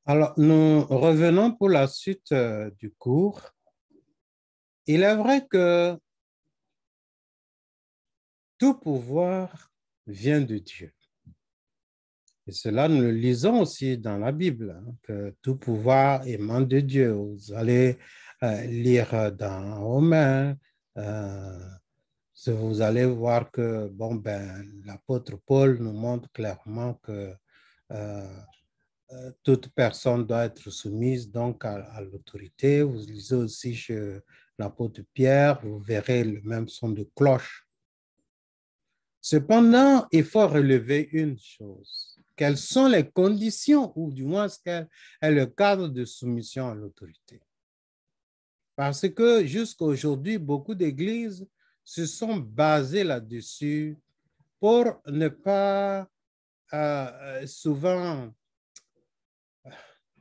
Alors, nous revenons pour la suite du cours. Il est vrai que tout pouvoir vient de Dieu. Et cela, nous le lisons aussi dans la Bible, hein, que tout pouvoir émane de Dieu. Vous allez lire dans Romains, euh, vous allez voir que l'apôtre Paul nous montre clairement que euh, toute personne doit être soumise donc à l'autorité. Vous lisez aussi chez l'apôtre Pierre, vous verrez le même son de cloche. Cependant, il faut relever une chose. Quelles sont les conditions, ou du moins quel est le cadre de soumission à l'autorité? Parce que jusqu'à aujourd'hui, beaucoup d'églises se sont basées là-dessus pour ne pas souvent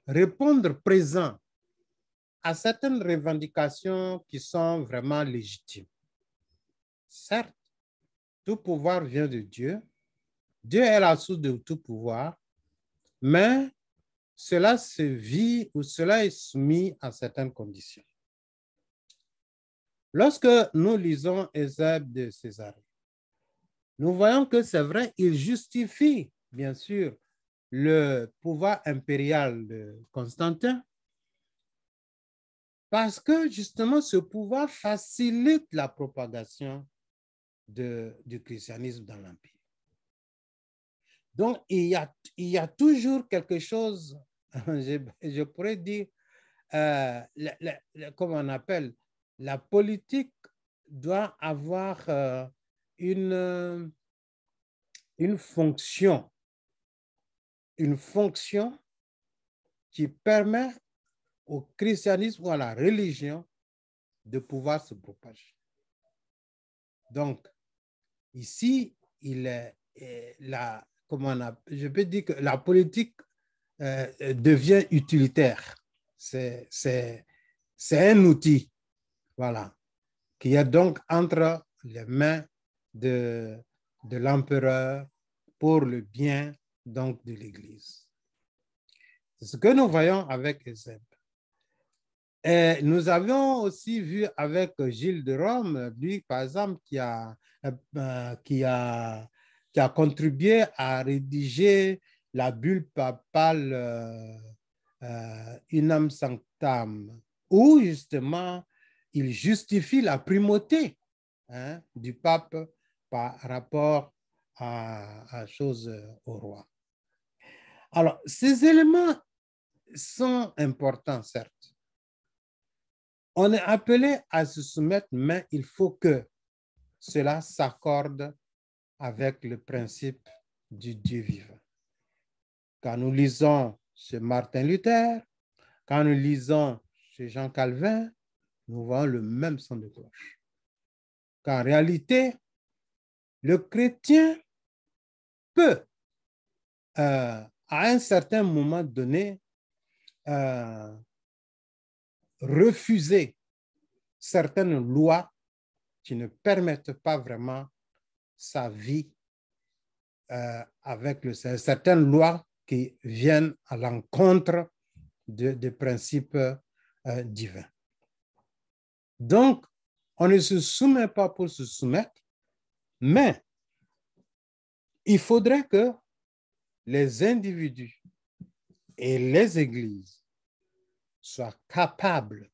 répondre présent à certaines revendications qui sont vraiment légitimes. Certes, tout pouvoir vient de Dieu. Dieu est la source de tout pouvoir, mais cela se vit ou cela est soumis à certaines conditions. Lorsque nous lisons Eusèbe de Césarée, nous voyons que c'est vrai, il justifie, bien sûr, le pouvoir impérial de Constantin, parce que justement ce pouvoir facilite la propagation du christianisme dans l'Empire. Donc, il y a toujours quelque chose, je pourrais dire, comment on appelle, la politique doit avoir une, une fonction, une fonction qui permet au christianisme ou à la religion de pouvoir se propager. Donc, ici, il est je peux dire que la politique devient utilitaire. C'est un outil, voilà, qui est donc entre les mains de, de l'empereur pour le bien donc de l'Église. C'est ce que nous voyons avec Eusèbe. Et nous avions aussi vu avec Gilles de Rome, lui, par exemple, qui a, qui a contribué à rédiger la bulle papale Unam Sanctam, où justement il justifie la primauté, hein, du pape par rapport à choses au roi. Alors, ces éléments sont importants, certes. On est appelé à se soumettre, mais il faut que cela s'accorde avec le principe du Dieu vivant. Quand nous lisons chez Martin Luther, quand nous lisons chez Jean Calvin, nous voyons le même son de cloche. Qu'en réalité, le chrétien peut, à un certain moment donné, refuser certaines lois qui ne permettent pas vraiment sa vie avec certaines lois qui viennent à l'encontre des principes divins. Donc, on ne se soumet pas pour se soumettre, mais il faudrait que les individus et les églises soient capables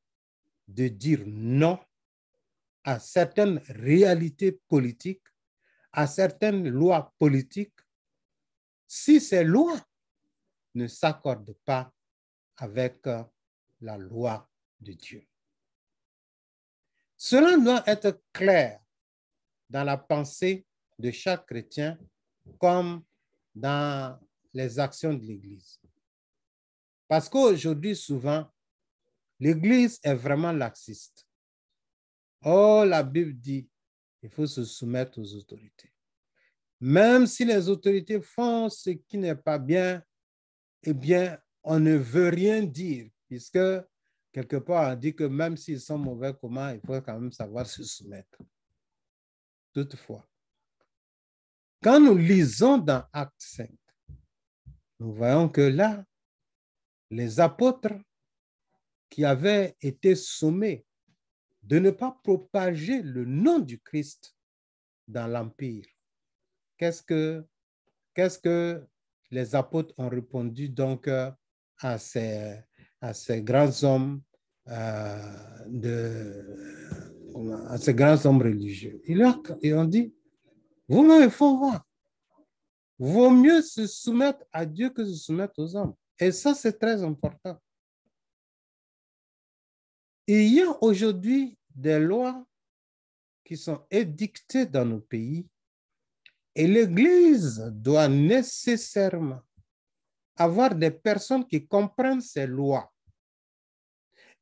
de dire non à certaines réalités politiques, à certaines lois politiques, si ces lois ne s'accordent pas avec la loi de Dieu. Cela doit être clair dans la pensée de chaque chrétien comme dans les actions de l'Église. Parce qu'aujourd'hui, souvent, l'Église est vraiment laxiste. Oh, la Bible dit, il faut se soumettre aux autorités. Même si les autorités font ce qui n'est pas bien, eh bien, on ne veut rien dire, puisque quelque part, on dit que même s'ils sont mauvais, comment, il faut quand même savoir se soumettre. Toutefois, quand nous lisons dans Acte 5, nous voyons que là, les apôtres qui avaient été sommés de ne pas propager le nom du Christ dans l'Empire. Qu'est-ce que les apôtres ont répondu donc à ces grands hommes à ces grands hommes religieux? Ils ont dit, vous m'avez fait voir. Vaut mieux se soumettre à Dieu que se soumettre aux hommes. Et ça, c'est très important. Il y a aujourd'hui des lois qui sont édictées dans nos pays et l'Église doit nécessairement avoir des personnes qui comprennent ces lois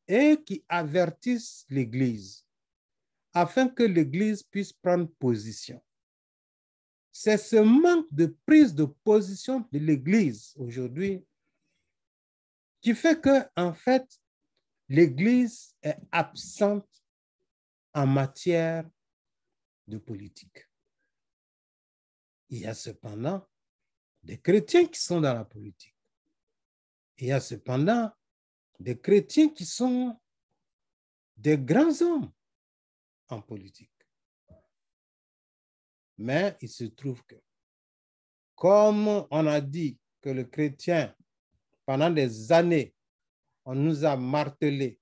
et qui avertissent l'Église afin que l'Église puisse prendre position. C'est ce manque de prise de position de l'Église aujourd'hui qui fait que, en fait, l'Église est absente en matière de politique. Il y a cependant des chrétiens qui sont dans la politique. Il y a cependant des chrétiens qui sont des grands hommes en politique. Mais il se trouve que, comme on a dit que le chrétien, pendant des années, on nous a martelé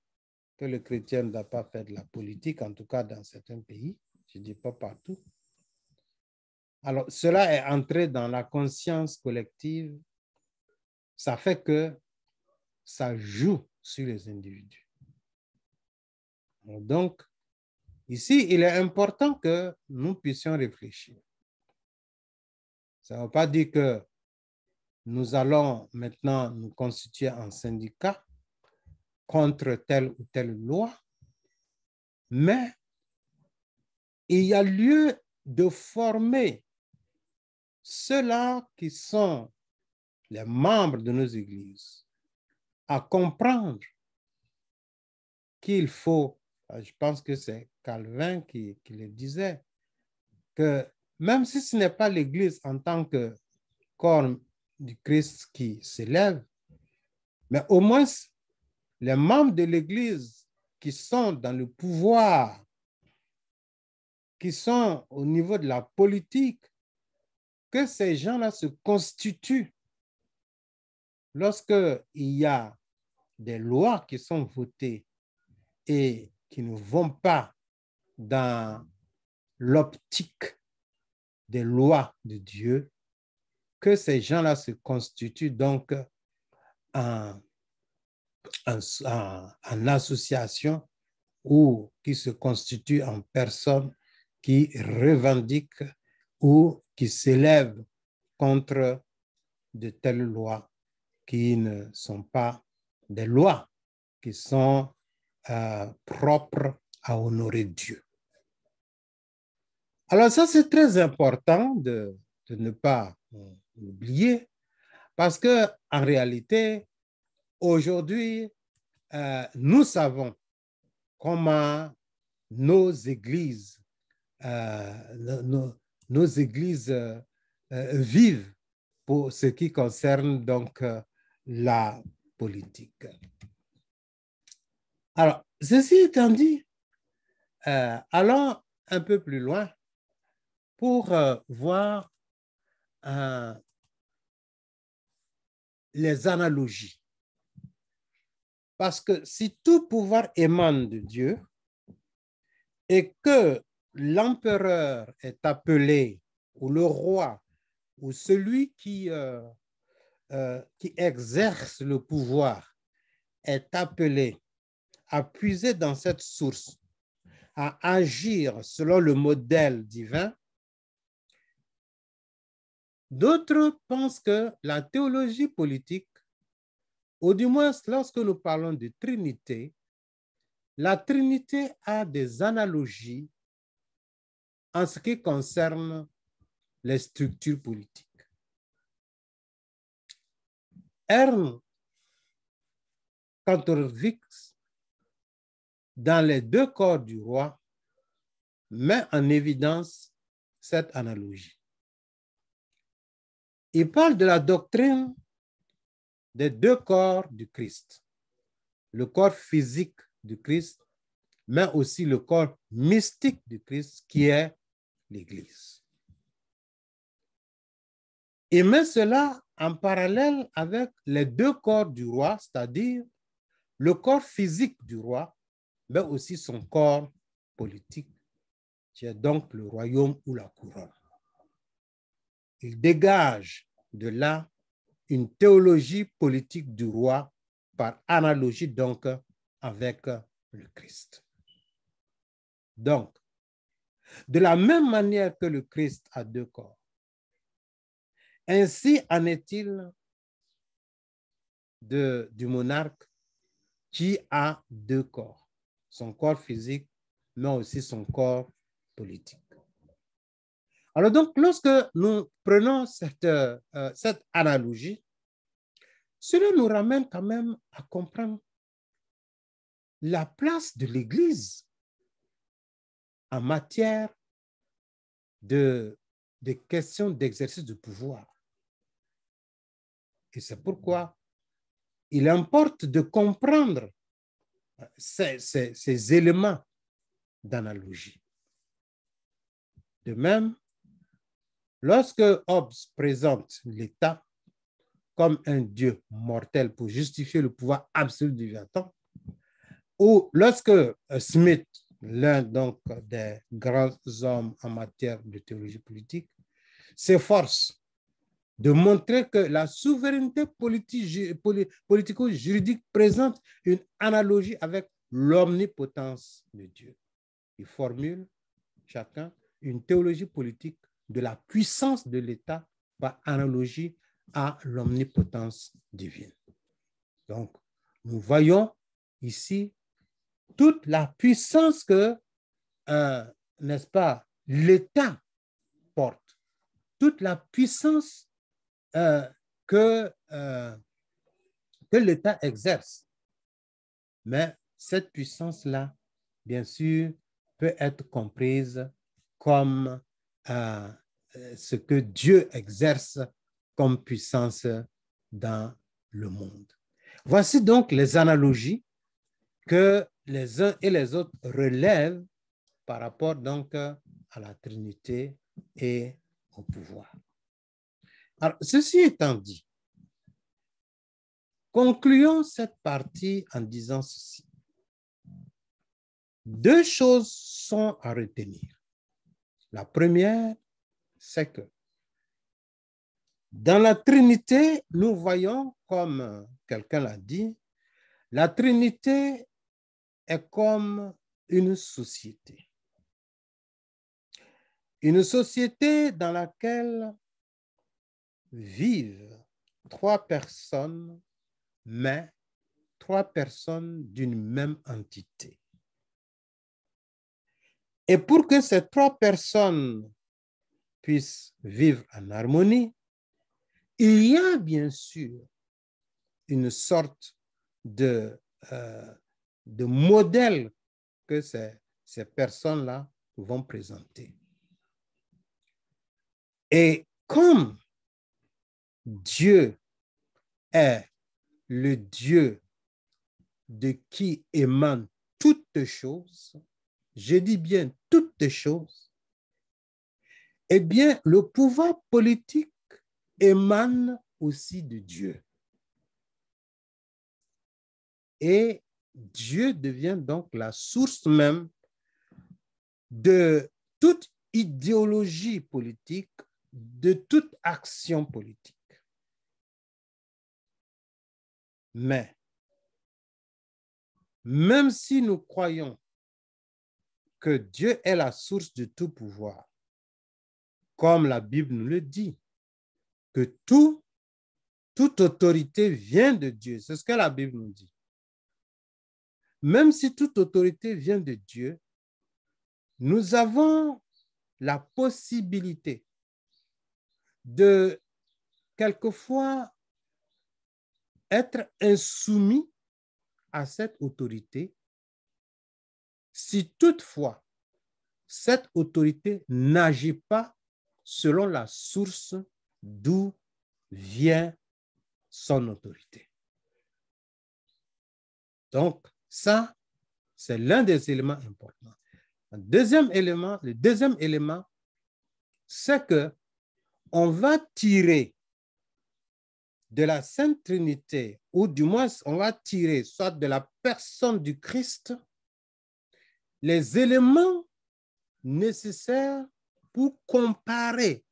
que le chrétien ne doit pas faire de la politique, en tout cas dans certains pays, je ne dis pas partout. Alors, cela est entré dans la conscience collective. Ça fait que ça joue sur les individus. Donc, ici, il est important que nous puissions réfléchir. Ça ne veut pas dire que nous allons maintenant nous constituer en syndicat contre telle ou telle loi, mais il y a lieu de former ceux-là qui sont les membres de nos églises à comprendre qu'il faut, je pense que c'est Calvin qui le disait, que même si ce n'est pas l'Église en tant que corps du Christ qui s'élève, mais au moins les membres de l'Église qui sont dans le pouvoir, qui sont au niveau de la politique, que ces gens-là se constituent lorsqu'il y a des lois qui sont votées et qui ne vont pas dans l'optique des lois de Dieu, que ces gens-là se constituent donc en association ou qui se constituent en personnes qui revendiquent ou qui s'élèvent contre de telles lois qui ne sont pas des lois qui sont propres à honorer Dieu. Alors ça, c'est très important de ne pas l'oublier parce qu'en réalité, aujourd'hui, nous savons comment nos églises, nos églises vivent pour ce qui concerne donc la politique. Alors, ceci étant dit, allons un peu plus loin pour voir les analogies. Parce que si tout pouvoir émane de Dieu et que l'empereur est appelé, ou le roi, ou celui qui exerce le pouvoir est appelé à puiser dans cette source, à agir selon le modèle divin, d'autres pensent que la théologie politique, ou du moins lorsque nous parlons de Trinité, la Trinité a des analogies en ce qui concerne les structures politiques. Ernst Kantorowicz, dans les deux corps du roi, met en évidence cette analogie. Il parle de la doctrine des deux corps du Christ. Le corps physique du Christ, mais aussi le corps mystique du Christ qui est l'Église. Il met cela en parallèle avec les deux corps du roi, c'est-à-dire le corps physique du roi, mais aussi son corps politique, qui est donc le royaume ou la couronne. Il dégage de là une théologie politique du roi par analogie donc avec le Christ. Donc, de la même manière que le Christ a deux corps, ainsi en est-il du monarque qui a deux corps, son corps physique, mais aussi son corps politique. Alors donc, lorsque nous prenons cette analogie, cela nous ramène quand même à comprendre la place de l'Église en matière de questions d'exercice de pouvoir. Et c'est pourquoi il importe de comprendre ces éléments d'analogie. De même, lorsque Hobbes présente l'État comme un Dieu mortel pour justifier le pouvoir absolu du Léviathan, ou lorsque Smith, l'un donc des grands hommes en matière de théologie politique, s'efforce de montrer que la souveraineté politico-juridique présente une analogie avec l'omnipotence de Dieu. Il formule chacun une théologie politique de la puissance de l'État par analogie à l'omnipotence divine. Donc, nous voyons ici toute la puissance que, n'est-ce pas, l'État porte, toute la puissance que l'État exerce. Mais cette puissance-là, bien sûr, peut être comprise comme ce que Dieu exerce comme puissance dans le monde. Voici donc les analogies que les uns et les autres relèvent par rapport donc à la Trinité et au pouvoir. Alors, ceci étant dit, concluons cette partie en disant ceci. Deux choses sont à retenir. La première, c'est que dans la Trinité, nous voyons, comme quelqu'un l'a dit, la Trinité est comme une société. Une société dans laquelle vivent trois personnes, mais trois personnes d'une même entité. Et pour que ces trois personnes puissent vivre en harmonie, il y a bien sûr une sorte de modèle que ces personnes-là vont présenter. Et comme Dieu est le Dieu de qui émanent toutes choses, je dis bien toutes choses, eh bien, le pouvoir politique émane aussi de Dieu. Et Dieu devient donc la source même de toute idéologie politique, de toute action politique. Mais, même si nous croyons que Dieu est la source de tout pouvoir, comme la Bible nous le dit, que toute autorité vient de Dieu, c'est ce que la Bible nous dit. Même si toute autorité vient de Dieu, nous avons la possibilité de quelquefois être insoumis à cette autorité si toutefois cette autorité n'agit pas selon la source d'où vient son autorité. Donc, ça, c'est l'un des éléments importants. Le deuxième élément, c'est que on va tirer de la Sainte Trinité, ou du moins on va tirer soit de la personne du Christ, les éléments nécessaires pour comparer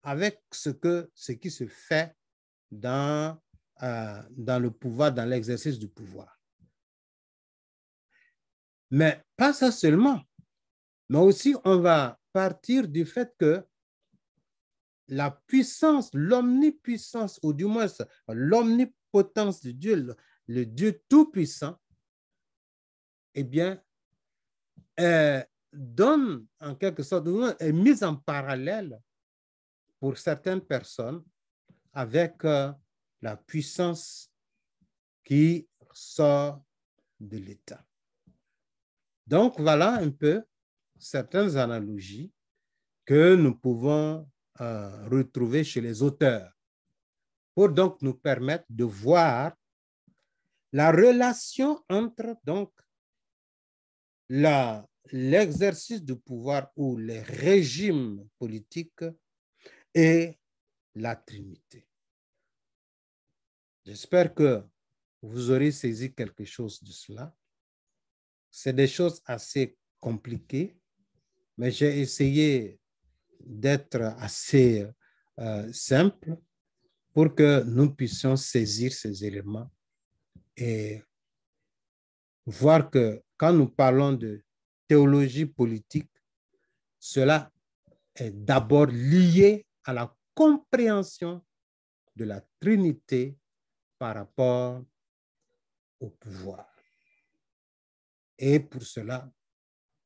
avec ce qui se fait dans le pouvoir, dans l'exercice du pouvoir. Mais pas ça seulement, mais aussi on va partir du fait que la puissance, l'omnipuissance, ou du moins l'omnipotence de Dieu, le Dieu tout-puissant, eh bien, donne en quelque sorte, est mise en parallèle pour certaines personnes avec la puissance qui sort de l'État. Donc, voilà un peu certaines analogies que nous pouvons retrouver chez les auteurs pour donc nous permettre de voir la relation entre donc l'exercice du pouvoir ou les régimes politiques et la Trinité. J'espère que vous aurez saisi quelque chose de cela. C'est des choses assez compliquées, mais j'ai essayé d'être assez simple pour que nous puissions saisir ces éléments et voir que quand nous parlons de théologie politique, cela est d'abord lié à la compréhension de la Trinité par rapport au pouvoir. Et pour cela,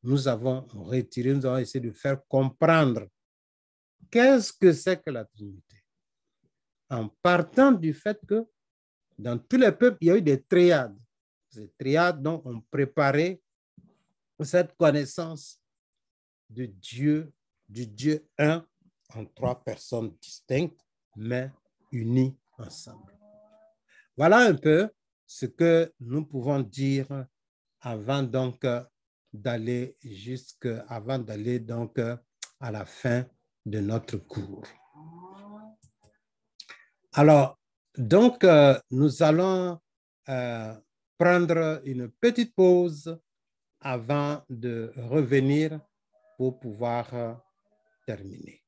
nous avons essayé de faire comprendre qu'est-ce que c'est que la Trinité, en partant du fait que dans tous les peuples, il y a eu des triades. Ces triades dont on préparait cette connaissance du Dieu un en trois personnes distinctes, mais unies ensemble. Voilà un peu ce que nous pouvons dire avant donc d'aller donc à la fin de notre cours. Alors, donc, nous allons prendre une petite pause avant de revenir pour pouvoir terminer.